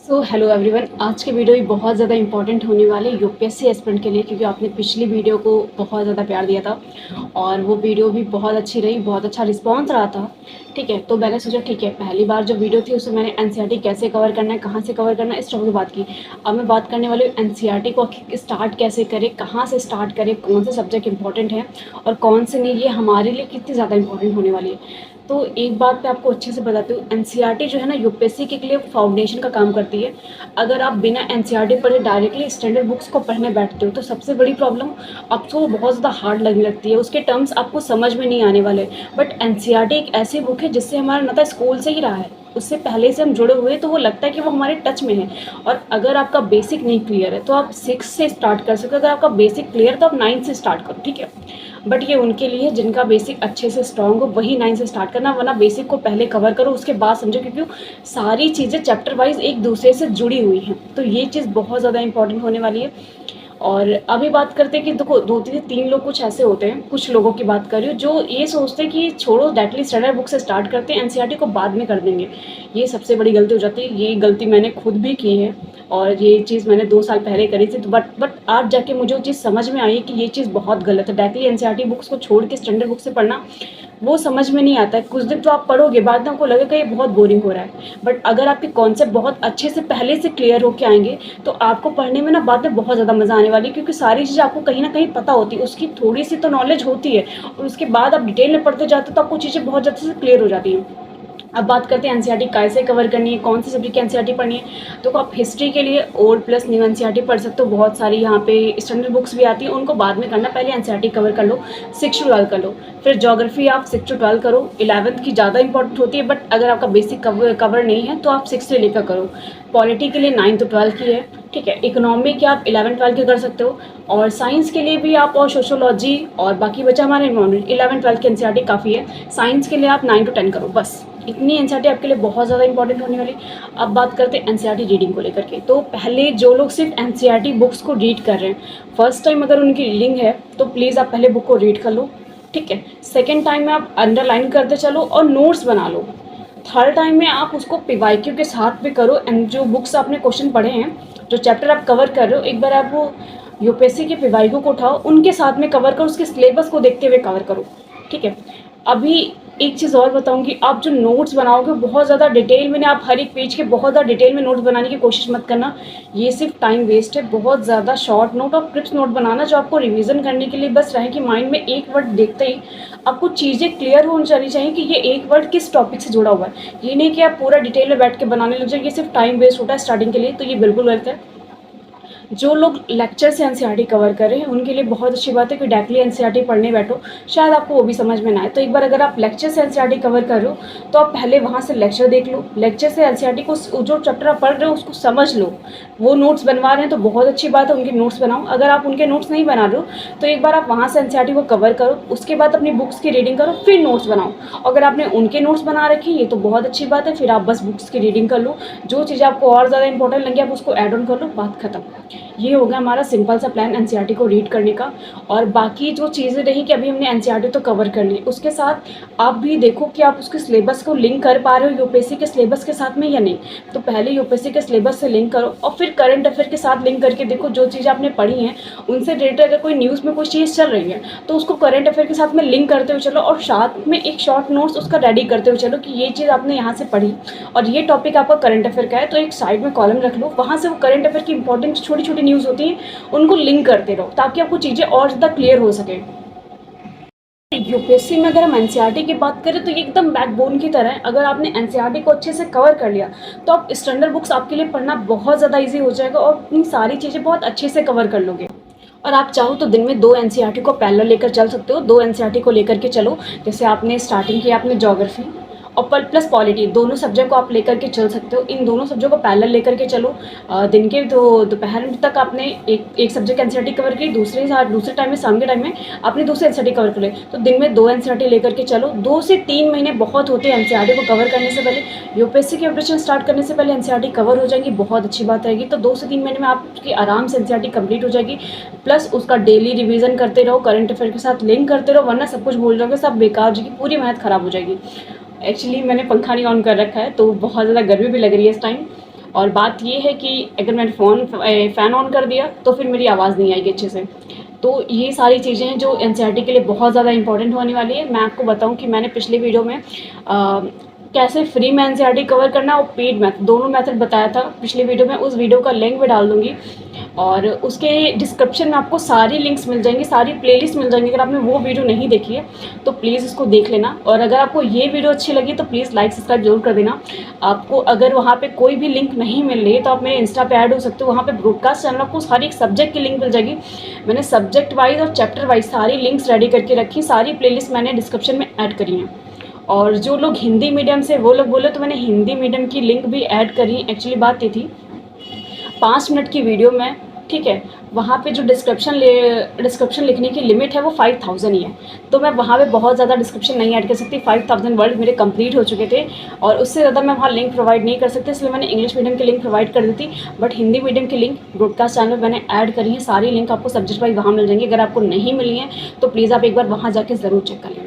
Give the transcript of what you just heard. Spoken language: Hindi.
Hello everyone. आज की वीडियो ही बहुत ज़्यादा इंपॉर्टेंट होने वाली है यूपीएससी एस्पिरेंट के लिए, क्योंकि आपने पिछली वीडियो को बहुत ज़्यादा प्यार दिया था और वो वीडियो भी बहुत अच्छी रही, बहुत अच्छा रिस्पांस रहा था। ठीक है, तो मैंने सोचा ठीक है, पहली बार जो वीडियो थी उसमें मैंने एनसीईआरटी कैसे कवर करना है, कहाँ से कवर करना है, इस टॉपिक पर बात की। अब मैं बात करने वाली हूँ एनसीईआरटी को स्टार्ट कैसे करें, कहाँ से स्टार्ट करें, कौन से सब्जेक्ट इंपॉर्टेंट हैं और कौन से नहीं, ये हमारे लिए कितनी ज़्यादा इंपॉर्टेंट होने वाली है। तो एक बात मैं आपको अच्छे से बताती हूँ, एनसीईआरटी जो है ना यूपीएससी के लिए फाउंडेशन का काम करती है। अगर आप बिना एनसीईआरटी पढ़े डायरेक्टली स्टैंडर्ड बुक्स को पढ़ने बैठते हो तो सबसे बड़ी प्रॉब्लम आपको वो बहुत ज़्यादा हार्ड लगने लगती है, उसके टर्म्स आपको समझ में नहीं आने वाले। बट एनसीईआरटी एक ऐसी बुक है जिससे हमारा नाता स्कूल से ही रहा है, उससे पहले से हम जुड़े हुए हैं, तो वो लगता है कि वो हमारे टच में है। और अगर आपका बेसिक नहीं क्लियर है तो आप 6 से स्टार्ट कर सकते हो, अगर आपका बेसिक क्लियर है तो आप 9 से स्टार्ट करो, ठीक है। बट ये उनके लिए जिनका बेसिक अच्छे से स्ट्रॉन्ग हो वही 9 से स्टार्ट करना, वरना बेसिक को पहले कवर करो उसके बाद समझो, क्योंकि सारी चीज़ें चैप्टर वाइज एक दूसरे से जुड़ी हुई हैं। तो ये चीज़ बहुत ज़्यादा इंपॉर्टेंट होने वाली है। और अभी बात करते हैं कि देखो, 2 3 लोग कुछ ऐसे होते हैं, कुछ लोगों की बात कर रही हूँ, जो ये सोचते हैं कि छोड़ो डायरेक्टली स्टैंडर्ड बुक से स्टार्ट करते हैं, एनसीईआरटी को बाद में कर देंगे। ये सबसे बड़ी गलती हो जाती है। ये गलती मैंने खुद भी की है और ये चीज़ मैंने 2 साल पहले करी थी। तो बट आज जाके मुझे वो चीज़ समझ में आई कि ये चीज़ बहुत गलत है। डायरेक्टली एनसीईआरटी बुक्स को छोड़ के स्टैंडर्ड बुक से पढ़ना वो समझ में नहीं आता है। कुछ दिन तो आप पढ़ोगे, बाद में आपको लगेगा ये बहुत बोरिंग हो रहा है। बट अगर आपके कॉन्सेप्ट बहुत अच्छे से पहले से क्लियर होके आएंगे तो आपको पढ़ने में ना बाद में बहुत ज़्यादा मज़ा आने वाली है, क्योंकि सारी चीज़ें आपको कहीं ना कहीं पता होती है, उसकी थोड़ी सी तो नॉलेज होती है और उसके बाद आप डिटेल में पढ़ते जाते हो तो आपको चीज़ें बहुत जल्दी से क्लियर हो जाती हैं। अब बात करते हैं एनसीईआरटी कैसे कवर करनी है, कौन से सब्जेक्ट की एनसीईआरटी पढ़नी है। तो आप हिस्ट्री के लिए ओल्ड प्लस न्यू एनसीईआरटी पढ़ सकते हो, बहुत सारी यहाँ पे स्टैंडर्ड बुक्स भी आती हैं, उनको बाद में करना, पहले एनसीईआरटी कवर कर लो, 6 to 12 कर लो। फिर ज्योग्राफी आप 6 to 12 करो, 11th की ज़्यादा इंपॉर्टेंट होती है, बट अगर आपका बेसिक कवर नहीं है तो आप 6 से लेकर करो। पॉलिटी के लिए 9 to 12 की है, ठीक है। इकोनॉमी के आप 11 12 के कर सकते हो, और साइंस के लिए भी आप, और सोशोलॉजी और बाकी बचा हमारा इन्वायरमेंट, 11 12 की एनसीईआरटी काफ़ी है। साइंस के लिए आप 9 to 10 करो, बस इतनी एनसीईआरटी आपके लिए बहुत ज़्यादा इंपॉर्टेंट होने वाली। अब बात करते हैं एनसीईआरटी रीडिंग को लेकर के। तो पहले जो लोग सिर्फ एनसीईआरटी बुक्स को रीड कर रहे हैं, फर्स्ट टाइम अगर उनकी रीडिंग है तो प्लीज़ आप पहले बुक को रीड कर लो, ठीक है। सेकेंड टाइम में आप अंडरलाइन करते चलो और नोट्स बना लो। थर्ड टाइम में आप उसको पीवाईक्यू के साथ भी करो, एंड जो बुक्स आपने क्वेश्चन पढ़े हैं, जो चैप्टर आप कवर कर रहे हो, एक बार आप वो यूपीएससी के पीवाईक्यू को उठाओ, उनके साथ में कवर करो, उसके सिलेबस को देखते हुए कवर करो, ठीक है। अभी एक चीज़ और बताऊंगी, आप जो नोट्स बनाओगे बहुत ज़्यादा डिटेल में, आप हर एक पेज के बहुत ज़्यादा डिटेल में नोट्स बनाने की कोशिश मत करना, ये सिर्फ टाइम वेस्ट है। बहुत ज़्यादा शॉर्ट नोट और क्रिप्स नोट बनाना, जो आपको रिवीजन करने के लिए बस रहे कि माइंड में एक वर्ड देखते ही आपको चीज़ें क्लियर हो जानी चाहिए कि ये एक वर्ड किस टॉपिक से जुड़ा हुआ है। ये नहीं कि आप पूरा डिटेल में बैठ के बनाने लग जाए, ये सिर्फ टाइम वेस्ट होता है स्टार्टिंग के लिए, तो ये बिल्कुल गलत है। जो लोग लेक्चर से एनसीईआरटी कवर कर रहे हैं उनके लिए बहुत अच्छी बात है कि डायरेक्टली एनसीईआरटी पढ़ने बैठो, शायद आपको वो भी समझ में ना आए। तो एक बार अगर आप लेक्चर से एनसीईआरटी कवर कर रहे हो तो आप पहले वहाँ से लेक्चर देख लो, लेक्चर से एनसीईआरटी को, जो चैप्टर आप पढ़ रहे हो उसको समझ लो। वो नोट्स बनवा रहे हैं तो बहुत अच्छी बात है, उनके नोट्स बनाओ। अगर आप उनके नोट्स नहीं बना रहे हो तो एक बार आप वहाँ से एनसीईआरटी को कवर करो, उसके बाद अपनी बुक्स की रीडिंग करो, फिर नोट्स बनाओ। अगर आपने उनके नोट्स बना रखे ये तो बहुत अच्छी बात है, फिर आप बस बुक्स की रीडिंग कर लो, जो चीज़ आपको और ज़्यादा इंपॉर्टेंट लगे आप उसको ऐड ऑन कर लो, बात खत्म। ये होगा हमारा सिंपल सा प्लान एनसीईआरटी को रीड करने का। और बाकी जो चीज़ें रही कि अभी हमने एनसीईआरटी तो कवर कर ली, उसके साथ आप भी देखो कि आप उसके सिलेबस को लिंक कर पा रहे हो यूपीएससी के सिलेबस के साथ में या नहीं। तो पहले यूपीएससी के सिलेबस से लिंक करो और फिर करंट अफेयर के साथ लिंक करके देखो, जो चीज़ें आपने पढ़ी हैं उनसे रिलेटेड अगर कोई न्यूज़ में कोई चीज़ चल रही है तो उसको करंट अफेयर के साथ में लिंक करते हुए चलो, और साथ में एक शॉर्ट नोट्स उसका रेडी करते हुए चलो कि ये चीज़ आपने यहाँ से पढ़ी और ये टॉपिक आपका करंट अफेयर का है, तो एक साइड में कॉलम रख लो, वहाँ से वो करंट अफेयर की इंपॉर्टेंट छोटी छोटी न्यूज़ होती हैं उनको लिंक करते रहो ताकि आपको चीज़ें और ज़्यादा क्लियर हो सके। यूपीएससी में अगर हम एनसीईआरटी की बात करें तो ये एकदम बैकबोन की तरह है। अगर आपने एनसीईआरटी को अच्छे से कवर कर लिया तो आप स्टैंडर्ड बुक्स आपके लिए पढ़ना बहुत ज़्यादा इजी हो जाएगा और अपनी सारी चीज़ें बहुत अच्छे से कवर कर लोगे। और आप चाहो तो दिन में 2 एनसीईआरटी को पैरेलल लेकर चल सकते हो, 2 एनसीईआरटी को लेकर के चलो। जैसे आपने स्टार्टिंग की आपने ज्योग्राफी और प्लस पॉलिटी, दोनों सब्जेक्ट को आप लेकर के चल सकते हो। इन दोनों सब्जेक्ट को पैरेलल लेकर के चलो। दिन के दोपहर तक आपने एक सब्जेक्ट एनसीईआरटी कवर की, दूसरे टाइम में, शाम के टाइम में आपने दूसरे एनसीईआरटी कवर कर ले। तो दिन में 2 एनसीईआरटी लेकर के चलो। 2 से 3 महीने बहुत होते हैं एनसीईआरटी को कवर करने से पहले। यूपीएससी की प्रिपरेशन स्टार्ट करने से पहले एनसीईआरटी कवर हो जाएगी, बहुत अच्छी बात रहेगी। तो 2 से 3 महीने में आपकी आराम से एनसीईआरटी कंप्लीट हो जाएगी। प्लस उसका डेली रिवीजन करते रहो, करंट अफेयर के साथ लिंक करते रहो, वरना सब कुछ भूल जाओगे, सब बेकार हो जाएगी, पूरी मेहनत खराब हो जाएगी। एक्चुअली मैंने पंखा नहीं ऑन कर रखा है तो बहुत ज़्यादा गर्मी भी लग रही है इस टाइम। और बात ये है कि अगर मैंने फ़ैन ऑन कर दिया तो फिर मेरी आवाज़ नहीं आएगी अच्छे से। तो ये सारी चीज़ें हैं जो एनसीईआरटी के लिए बहुत ज़्यादा इंपॉर्टेंट होने वाली है। मैं आपको बताऊँ कि मैंने पिछले वीडियो में कैसे फ्री में एनसीईआरटी कवर करना और पेड मेथड दोनों मेथड बताया था पिछले वीडियो में। उस वीडियो का लिंक भी डाल दूँगी और उसके डिस्क्रिप्शन में आपको सारी लिंक्स मिल जाएंगी, सारी प्लेलिस्ट मिल जाएंगी। अगर आपने वो वीडियो नहीं देखी है तो प्लीज़ उसको देख लेना। और अगर आपको ये वीडियो अच्छी लगी तो प्लीज़ लाइक सब्सक्राइब जरूर कर देना। आपको अगर वहाँ पे कोई भी लिंक नहीं मिल रही है तो आप मेरे इंस्टा पे ऐड हो सकते हो। वहाँ पे ब्रॉडकास्ट चैनल आपको हर एक सब्जेक्ट की लिंक मिल जाएगी। मैंने सब्जेक्ट वाइज और चैप्टर वाइज सारी लिंक्स रेडी करके रखी, सारी प्लेलिस्ट मैंने डिस्क्रिप्शन में ऐड करी हैं। और जो लोग हिंदी मीडियम से वो लोग बोले तो मैंने हिंदी मीडियम की लिंक भी ऐड करी। एक्चुअली बात ये थी 5 मिनट की वीडियो में, ठीक है, वहाँ पे जो डिस्क्रिप्शन लिखने की लिमिट है वो 5000 ही है। तो मैं वहाँ पे बहुत ज़्यादा डिस्क्रिप्शन नहीं ऐड कर सकती। 5000 वर्ड मेरे कंप्लीट हो चुके थे और उससे ज़्यादा मैं वहाँ लिंक प्रोवाइड नहीं कर सकती, इसलिए मैंने इंग्लिश मीडियम की लिंक प्रोवाइड कर दी थी। बट हिंदी मीडियम की लिंक ब्रॉडकास्ट चैनल मैंने ऐड करी है। सारी लिंक आपको सब्जेक्ट वाइज वहाँ मिल जाएंगी। अगर आपको नहीं मिली है तो प्लीज़ आप एक बार वहाँ जाके ज़रूर चेक कर लेना।